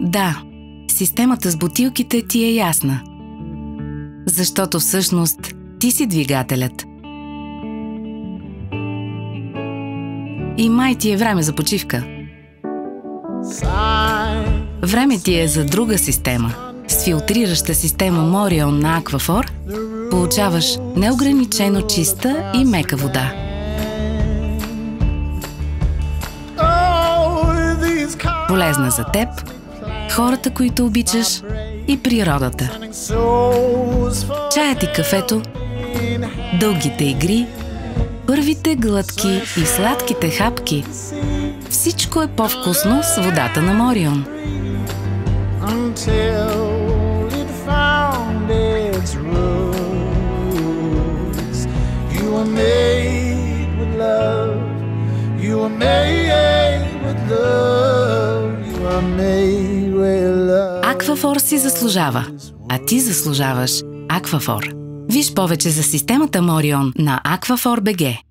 Да, системата с бутилките ти е ясна. Защото всъщност ти си двигателят. И май ти е време за почивка. Време ти е за друга система. С филтрираща система Morion на Aquaphor получаваш неограничено чиста и мека вода. Полезна за теб, хората, които обичаш и природата. Чаят и кафето, дългите игри, първите глътки и сладките хапки. Всичко е по-вкусно с водата на Morion. Aquaphor си заслужава, а ти заслужаваш Aquaphor. Виж повече за системата Morion на Aquaphor.bg.